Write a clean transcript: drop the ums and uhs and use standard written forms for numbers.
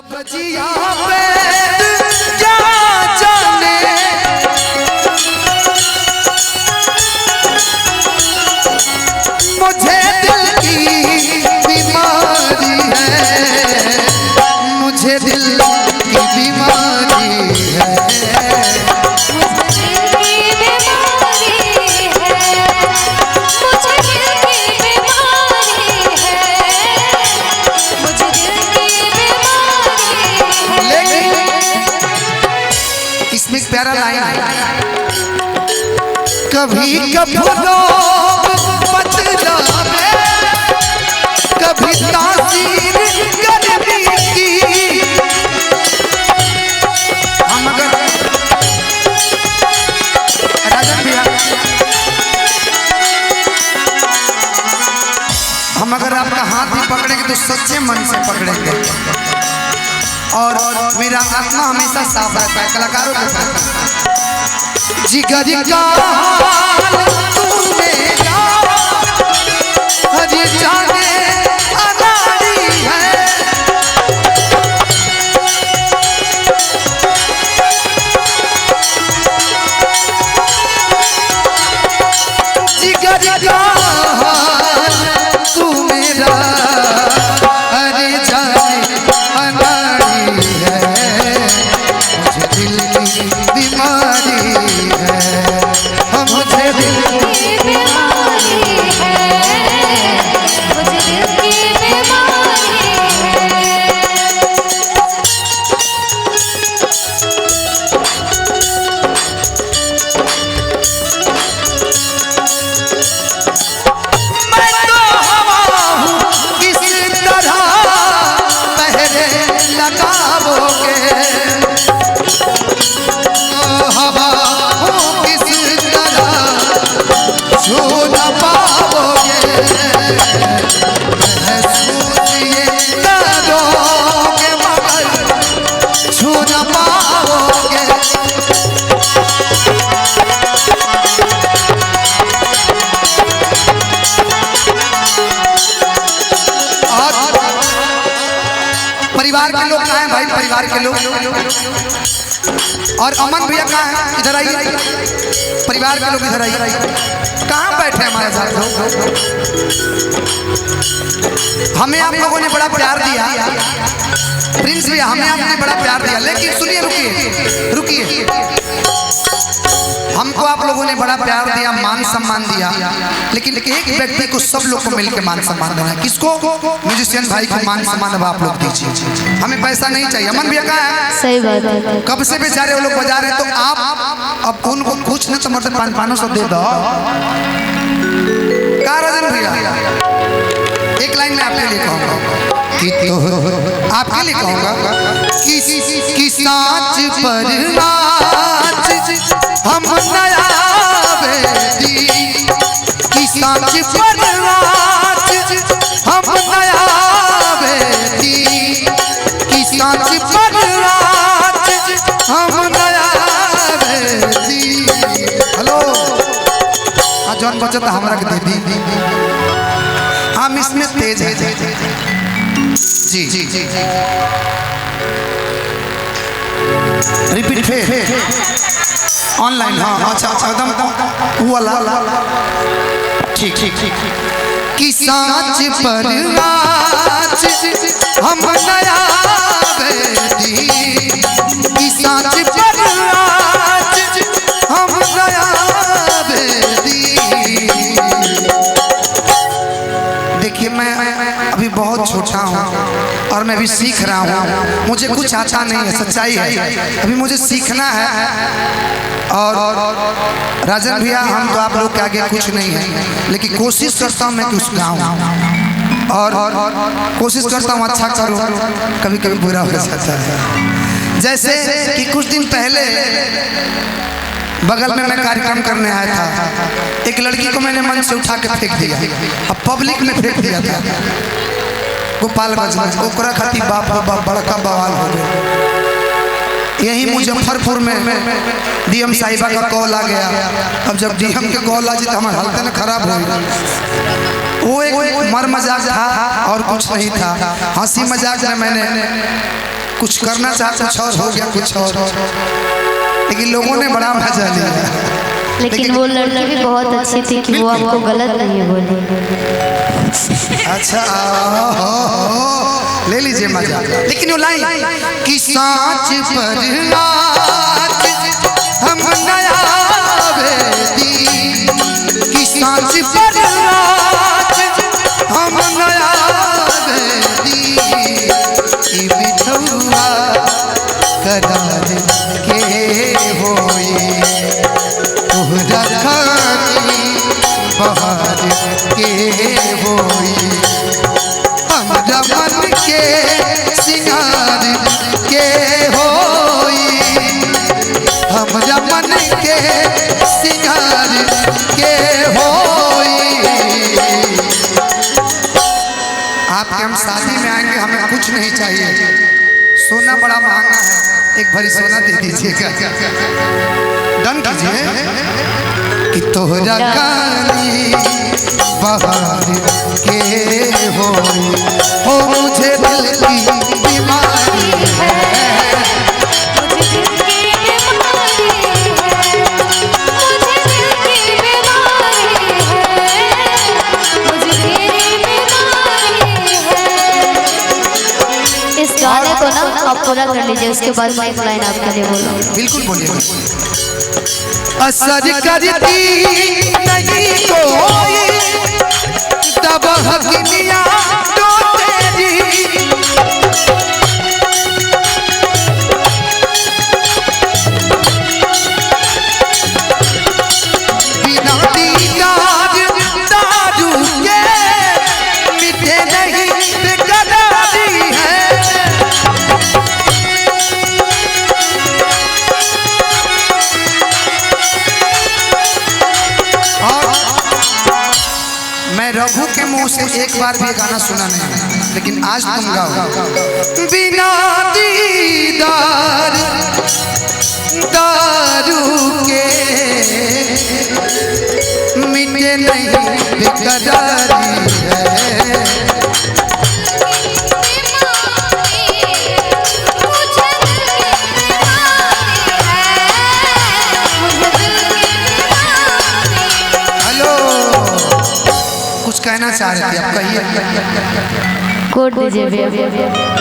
बजिया पे क्या जाने मुझे दिल की बीमारी है, मुझे दिल की बीमारी है, प्यारा लाइन है। कभी कभी लोग बदलावे, कभी तासीर गर्मी की, हम अगर राजन भैया हम अगर आपका हाथ भी पकड़ेंगे तो सच्चे मन से पकड़ेंगे और मेरा आत्मा हमेशा साफ रहता है कलाकारों के साथ। जिगर का हाल तू मेरा हर जाने अनाड़ी है, जिगर का हाल तू मेरा हर जाने अनाड़ी है, मुझे दिल की बीमारी है, मुझे दिल की बीमारी है, मुझे दिल की बीमारी है। मैं तो हवा हूँ किस तरह पहरे लगाओगे, हवा हूँ किस तरह छू न पाओगे, महसूस ये करोगे मगर छू न पाओगे। परिवार के लोग कहाँ हैं भाई, परिवार के लोग और अमन भैया कहाँ हैं, इधर आइए, परिवार के लोग इधर आइए, कहाँ बैठे हमारे साथ लोग। हमें आप लोगों ने बड़ा प्यार दिया प्रिंस भैया, हमें आपने बड़ा प्यार दिया, लेकिन सुनिए, रुकिए रुकिए, हमको आप लोगों ने बड़ा प्यार दिया, मान सम्मान दिया, लेकिन एक व्यक्ति को सब लोग को मिलकर मान सम्मान देना है। किसको? म्यूजिशियन भाई को मान सम्मान अब आप लोग दीजिए, हमें पैसा नहीं चाहिए। अमन भैया कहाँ है? सही बात है, कब से बेचारे वो लोग बजा रहे हैं, तो आप अब उनको कुछ नहीं तो मतलब 500 दे दो। कहाँ राजन भैया? एक लाइन में आपके लिए कहूँगा कि तो आपके लिए कहूँगा कि सांच पर नाच हम नया बेदी, कि सांच पर नाच हम नया बेदी, कि सांच पर नाच हम नया बेदी। हेलो जौन बचत हमरा के दे दी, हम इसमें तेज है जी जी जी। रिपीट फिर ऑनलाइन, हाँ अच्छा एकदम वाला ठीक ठीक ठीक। कि सांच पर नाच हम नया बेदी, कि सांच पर नाच हम नया बेदी। देखिए मैं अभी बहुत छोटा हूँ और मैं भी सीख रहा हूँ, मुझे कुछ आता नहीं है, सच्चाई है, अभी मुझे सीखना है। और राजन भैया हम तो आप लोग के आगे कुछ नहीं है, लेकिन कोशिश करता हूँ मैं कुछ गाऊँ और कोशिश करता हूँ अच्छा करूँ, कभी कभी बुरा हो जाता है। जैसे कि कुछ दिन पहले बगल में मैं कार्यक्रम करने आया था, एक लड़की को मैंने मंच से उठा के फेंक दिया, अब पब्लिक में फेंक दिया था गोपालगंज में, ओकरा खातिर बाप बाप बड़का बवाल हो गया। यही मुजफ्फरपुर में डीएम साहिबा का कॉल आ गया, अब जब डीएम के कॉल आ जाए तो हमारा हालत ना खराब हो गई। वो एक मर मजाक था और कुछ नहीं था, हंसी मजाक में मैंने कुछ करना चाहते कुछ और हो गया कुछ और, लेकिन लोगों ने बड़ा मजा लिया। लेकिन वो लड़की भी बहुत अच्छी थी कि वो आपको गलत नहीं बोली। अच्छा ले लीजिए मजा। लेकिन वो लाइन कि सांच पर आज हम नया वेदी, कि सांच पर आज हम नया वेदी, ई बिठौआ करार के होई तोहरा खानी बहार के होई, हमरा मन के सिंगार के होई, हमरा मन के सिंगार के होई। आपके हम शादी में आएंगे, हमें कुछ नहीं चाहिए, सोना बड़ा महंगा है, एक भरी सोना दे दीजिएगा। डन कीजिए कि तोहरा गानी बहार के होई, हो मुझे दिल की बीमारी है, मुझे दिल की बीमारी है, मुझे दिल की बीमारी है, मुझे तेरी बीमारी है। इस गाने को ना आप पूरा कर लीजिए, उसके बाद मैं एक लाइन आपके लिए बोलूँ। बिल्कुल बोलिए। असर करती नहीं कोई तब हकीमिया तो तेरी, बिना दीदार दारू के मिटे नहीं बेकरारी है। मैं रघु के मुंह से एक बार भी गाना सुना नहीं, लेकिन आज तुम गाओ। बिना दीदार दारू के मिटे नहीं बेकरारी है, कहना चाह रहे थे आप, कहिए। कोड दीजिए भैया।